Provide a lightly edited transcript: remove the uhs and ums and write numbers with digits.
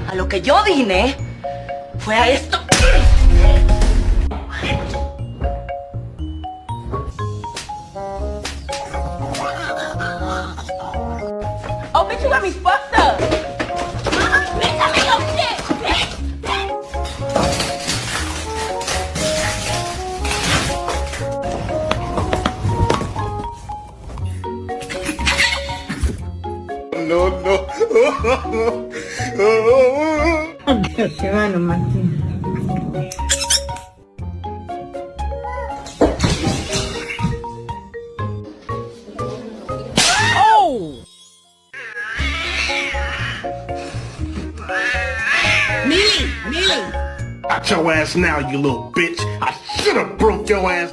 A lo que yo vine fue a esto. Oh, bitch, you got me fucked up. Bitch, I'm in your shit. No, no. Se va nomás. Millie! Out your ass now, you little bitch. I should have broke your ass.